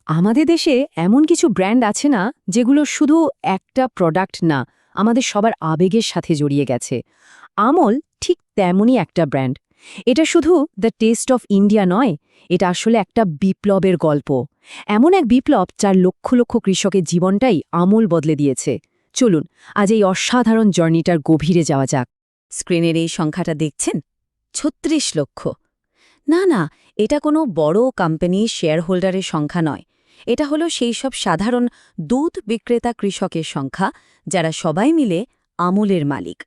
আমাদের দেশে এমন কিছু ব্র্যান্ড আছে না যেগুলো শুধু একটা প্রোডাক্ট না, আমাদের সবার আবেগের সাথে জড়িয়ে গেছে। আমল ঠিক তেমনই একটা ব্র্যান্ড। এটা শুধু দ্য টেস্ট অফ ইন্ডিয়া নয়, এটা আসলে একটা বিপ্লবের গল্প। এমন এক বিপ্লব যার লক্ষ লক্ষ কৃষকের জীবনটাই আমূল বদলে দিয়েছে। চলুন আজ এই অসাধারণ জার্নিটার গভীরে যাওয়া যাক। স্ক্রিনের এই সংখ্যাটা দেখছেন ৩৬ লক্ষ। না না, এটা কোনো বড় কোম্পানির শেয়ার হোল্ডারের সংখ্যা নয়। এটা হলো সেই সব সাধারণ দুধ বিক্রেতা কৃষকের সংখ্যা যারা সবাই মিলে আমূলের মালিক।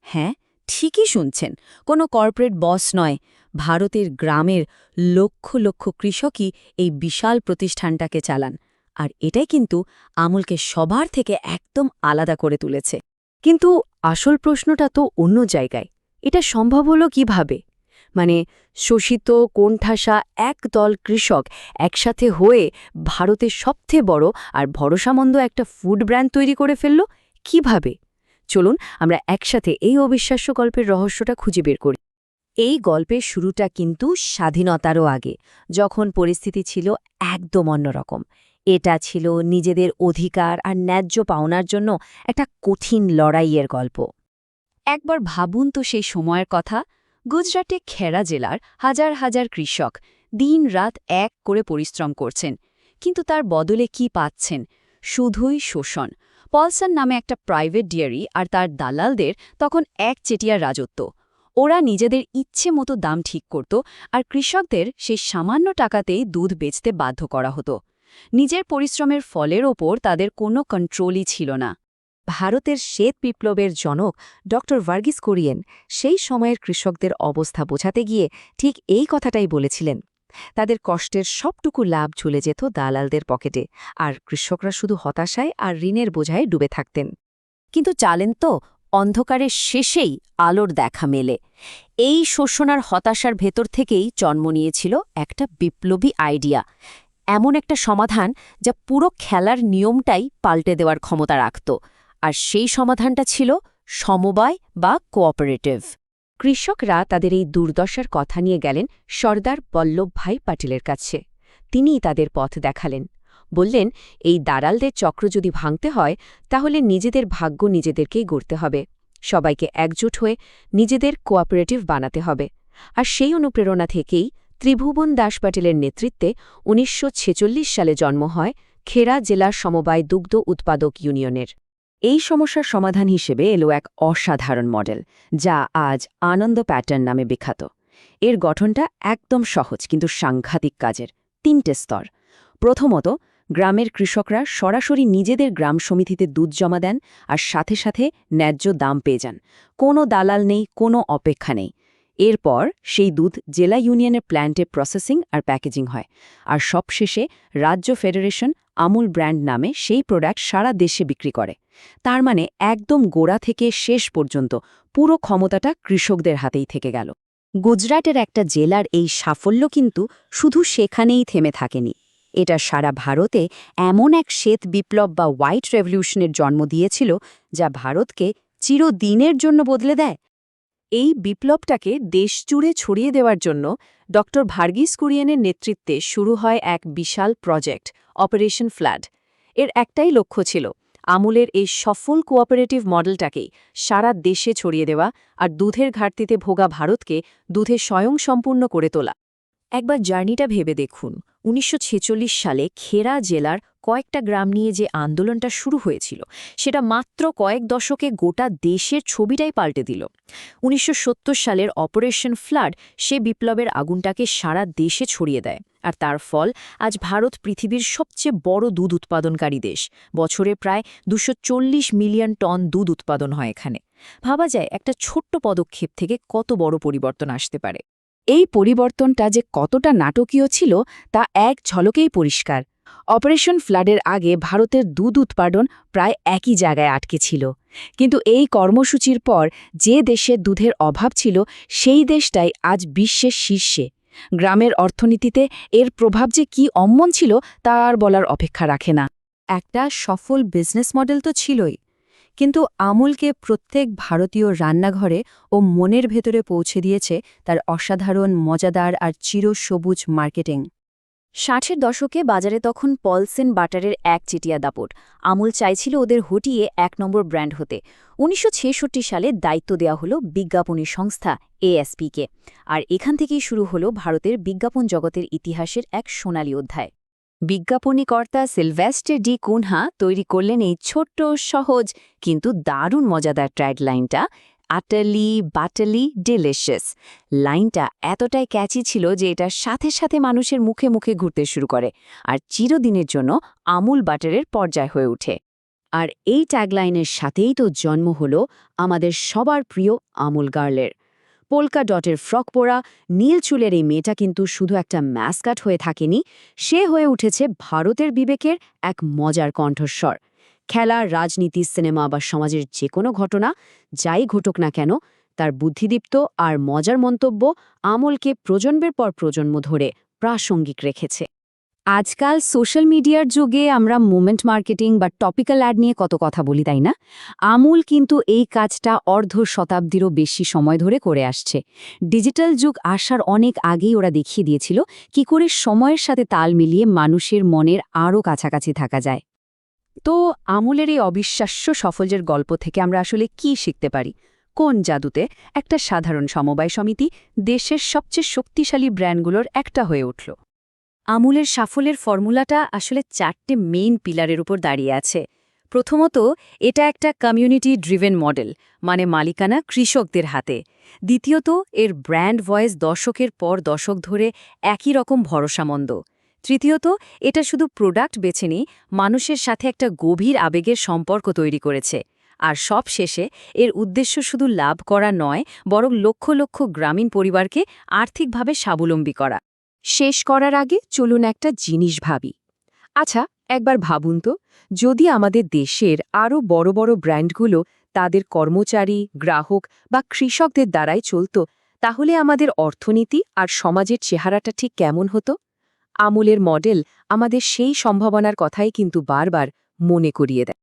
হ্যাঁ, ঠিকই শুনছেন, কোনো কর্পোরেট বস নয়। ভারতের গ্রামের লক্ষ লক্ষ কৃষকই এই বিশাল প্রতিষ্ঠানটাকে চালান। আর এটাই কিন্তু আমূলকে সবার থেকে একদম আলাদা করে তুলেছে। কিন্তু আসল প্রশ্নটা তো অন্য জায়গায়। এটা সম্ভব হলো কিভাবে? মানে শোষিত কোণঠাসা এক দল কৃষক একসাথে হয়ে ভারতের সবচেয়ে বড় আর ভরসামন্দ একটা ফুড ব্র্যান্ড তৈরি করে ফেলল কিভাবে? চলুন আমরা একসাথে এই অবিশ্বাস্য গল্পের রহস্যটা খুঁজে বের করি। এই গল্পের শুরুটা কিন্তু স্বাধীনতারও আগে, যখন পরিস্থিতি ছিল একদম অন্যরকম। এটা ছিল নিজেদের অধিকার আর ন্যায্য পাওনার জন্য একটা কঠিন লড়াইয়ের গল্প। একবার ভাবুন তো সেই সময়ের কথা। গুজরাটে খেরা জেলার হাজার হাজার কৃষক দিন-রাত এক করে পরিশ্রম করছেন, কিন্তু তার বদলে কি পাচ্ছেন? শুধুই শোষণ। পলসন নামে একটা প্রাইভেট ডেয়ারি আর তার দালালদের তখন একচেটিয়া রাজত্ব। ওরা নিজেদের ইচ্ছে মতো দাম ঠিক করত, আর কৃষকদের সেই সামান্য টাকাতেই দুধ বেচতে বাধ্য করা হতো। নিজের পরিশ্রমের ফলের ওপর তাদের কোনো কন্ট্রোলই ছিল না। ভারতের শ্বেত বিপ্লবের জনক ড ভার্গিস কুরিয়েন সেই সময়ের কৃষকদের অবস্থা বোঝাতে গিয়ে ঠিক এই কথাটাই বলেছিলেন। তাদের কষ্টের সবটুকু লাভ চলে যেত দালালদের পকেটে, আর কৃষকরা শুধু হতাশায় আর ঋণের বোঝায় ডুবে থাকতেন। কিন্তু জানেন তো, অন্ধকারের শেষেই আলোর দেখা মেলে। এই শোষণ আর হতাশার ভেতর থেকেই জন্ম নিয়েছিল একটা বিপ্লবী আইডিয়া, এমন একটা সমাধান যা পুরো খেলার নিয়মটাই পাল্টে দেওয়ার ক্ষমতা রাখত। আর সেই সমাধানটা ছিল সমবায় বা কোঅপারেটিভ। কৃষকরা তাদের এই দুর্দশার কথা নিয়ে গেলেন সর্দার বল্লভভাই পাটিলের কাছে। তিনিই তাদের পথ দেখালেন। বললেন, এই দালালদের চক্র যদি ভাঙতে হয় তাহলে নিজেদের ভাগ্য নিজেদেরকেই গড়তে হবে। সবাইকে একজোট হয়ে নিজেদের কোঅপারেটিভ বানাতে হবে। আর সেই অনুপ্রেরণা থেকেই ত্রিভুবন দাস পাটিলের নেতৃত্বে ১৯৪৬ সালে জন্ম হয় খেরা জেলার সমবায় দুগ্ধ উৎপাদক ইউনিয়নের। এই সমস্যার সমাধান হিসেবে এলো এক অসাধারণ মডেল, যা আজ আনন্দ প্যাটার্ন নামে বিখ্যাত। এর গঠনটা একদম সহজ কিন্তু সাংঘাতিক কাজের। ৩টে স্তর। প্রথমত, গ্রামের কৃষকরা সরাসরি নিজেদের গ্রাম সমিতিতে দুধ জমা দেন আর সাথে সাথে ন্যায্য দাম পেয়ে যান। কোনো দালাল নেই, কোনো অপেক্ষা নেই। এরপর সেই দুধ জেলা ইউনিয়নের প্ল্যান্টে প্রসেসিং আর প্যাকেজিং হয়। আর সবশেষে রাজ্য ফেডারেশন আমুল ব্র্যান্ড নামে সেই প্রোডাক্ট সারা দেশে বিক্রি করে। তার মানে একদম গোড়া থেকে শেষ পর্যন্ত পুরো ক্ষমতাটা কৃষকদের হাতেই থেকে গেল। গুজরাটের একটা জেলার এই সাফল্য কিন্তু শুধু সেখানেই থেমে থাকেনি। এটা সারা ভারতে এমন এক শ্বেত বিপ্লব বা হোয়াইট রেভলিউশনের জন্ম দিয়েছিল যা ভারতকে চিরদিনের জন্য বদলে দেয়। এই বিপ্লবটাকে দেশজুড়ে ছড়িয়ে দেওয়ার জন্য ড ভার্গিস কুরিয়েনের নেতৃত্বে শুরু হয় এক বিশাল প্রজেক্ট, অপারেশন ফ্লাড। এর একটাই লক্ষ্য ছিল আমুলের এই সফল কোঅপারেটিভ মডেলটাকেই সারা দেশে ছড়িয়ে দেওয়া আর দুধের ঘাটতিতে ভোগা ভারতকে দুধে স্বয়ংসম্পূর্ণ করে তোলা। একবার জার্নিটা ভেবে দেখুন। ১৯৪৬ সালে খেরা জেলার কয়েকটা গ্রাম নিয়ে যে আন্দোলনটা শুরু হয়েছিল, সেটা মাত্র কয়েক দশকে গোটা দেশের ছবিটাই পাল্টে দিল। ১৯৭০ সালের অপারেশন ফ্লাড সে বিপ্লবের আগুনটাকে সারা দেশে ছড়িয়ে দেয়। আর তার ফল আজ ভারত পৃথিবীর সবচেয়ে বড় দুধ উৎপাদনকারী দেশ। বছরে প্রায় ২৪০ মিলিয়ন টন দুধ উৎপাদন হয় এখানে। ভাবা যায় একটা ছোট্ট পদক্ষেপ থেকে কত বড় পরিবর্তন আসতে পারে। এই পরিবর্তনটা যে কতটা নাটকীয় ছিল তা এক ঝলকেই পরিষ্কার। অপারেশন ফ্লাডের আগে ভারতের দুধ উৎপাদন প্রায় একই জায়গায় আটকে ছিল। কিন্তু এই কর্মসূচির পর যে দেশের দুধের অভাব ছিল, সেই দেশটাই আজ বিশ্বের শীর্ষে। গ্রামের অর্থনীতিতে এর প্রভাব যে কি অম্মন ছিল তা আর বলার অপেক্ষা রাখে না। একটা সফল বিজনেস মডেল তো ছিলই, কিন্তু আমুলকে প্রত্যেক ভারতীয় রান্নাঘরে ও মনের ভেতরে পৌঁছে দিয়েছে তার অসাধারণ মজাদার আর চিরসবুজ মার্কেটিং। ষাটের দশকে বাজারে তখন পলসেন বাটারের একচেটিয়া দাপট। আমুল চাইছিল ওদের হটিয়ে ১ নম্বর ব্র্যান্ড হতে। ১৯৬৬ সালে দায়িত্ব দেওয়া হলো বিজ্ঞাপনী সংস্থা এএসপিকে। আর এখান থেকেই শুরু হলো ভারতের বিজ্ঞাপন জগতের ইতিহাসের এক সোনালী অধ্যায়। বিজ্ঞাপনী কর্তা সিলভেস্টার ডি কুনহা তৈরি করলেন এই ছোট্ট, সহজ কিন্তু দারুণ মজাদার ট্যাগলাইনটা, আটালি বাটালি ডিলিশিয়াস। লাইনটা এতটাই ক্যাচি ছিল যে এটার সাথে সাথে মানুষের মুখে মুখে ঘুরতে শুরু করে আর চিরদিনের জন্য আমুল বাটারের পর্যায় হয়ে ওঠে। আর এই ট্যাগলাইনের সাথেই তো জন্ম হলো আমাদের সবার প্রিয় আমুল গার্লের। পোলকা ডটের ফ্রক পরা নীল চুলের এই মেয়েটা কিন্তু শুধু একটা ম্যাসকাট হয়ে থাকেনি, সে হয়ে উঠেছে ভারতের বিবেকের এক মজার কণ্ঠস্বর। খেলা, রাজনীতি, সিনেমা বা সমাজের যে কোনো ঘটনা যাই ঘটুক না কেন, তার বুদ্ধিদীপ্ত আর মজার মন্তব্য আমলকে প্রজন্মের পর প্রজন্ম ধরে প্রাসঙ্গিক রেখেছে। আজকাল সোশ্যাল মিডিয়ার যুগে আমরা মুভমেন্ট মার্কেটিং বা টপিক্যাল অ্যাড নিয়ে কত কথা বলি, তাই না? আমুল কিন্তু এই কাজটা অর্ধ শতাব্দীরও বেশি সময় ধরে করে আসছে। ডিজিটাল যুগ আসার অনেক আগেই ওরা দেখিয়ে দিয়েছিল কি করে সময়ের সাথে তাল মিলিয়ে মানুষের মনের আরও কাছাকাছি থাকা যায়। তো আমুলের এই অবিশ্বাস্য সাফল্যের গল্প থেকে আমরা আসলে কি শিখতে পারি? কোন জাদুতে একটা সাধারণ সমবায় সমিতি দেশের সবচেয়ে শক্তিশালী ব্র্যান্ডগুলোর একটা হয়ে উঠল? আমুলের সাফল্যের ফর্মুলাটা আসলে 4টে মেইন পিলারের উপর দাঁড়িয়ে আছে। প্রথমত, এটা একটা কমিউনিটি ড্রিভেন মডেল, মানে মালিকানা কৃষকদের হাতে। দ্বিতীয়ত, এর ব্র্যান্ড ভয়েস দশকের পর দশক ধরে একই রকম ভরসামন্দ। তৃতীয়ত, এটা শুধু প্রোডাক্ট বেছে নেই, মানুষের সাথে একটা গভীর আবেগের সম্পর্ক তৈরি করেছে। আর সব শেষে এর উদ্দেশ্য শুধু লাভ করা নয়, বরং লক্ষ লক্ষ গ্রামীণ পরিবারকে আর্থিকভাবে স্বাবলম্বী করা। শেষ করার আগে চলুন একটা জিনিস ভাবি। আচ্ছা, একবার ভাবুন তো, যদি আমাদের দেশের আরও বড় বড় ব্র্যান্ডগুলো তাদের কর্মচারী, গ্রাহক বা কৃষকদের দ্বারাই চলত, তাহলে আমাদের অর্থনীতি আর সমাজের চেহারাটা ঠিক কেমন হতো? আমুলের মডেল আমাদের সেই সম্ভাবনার কথাই কিন্তু বারবার মনে করিয়ে দেয়।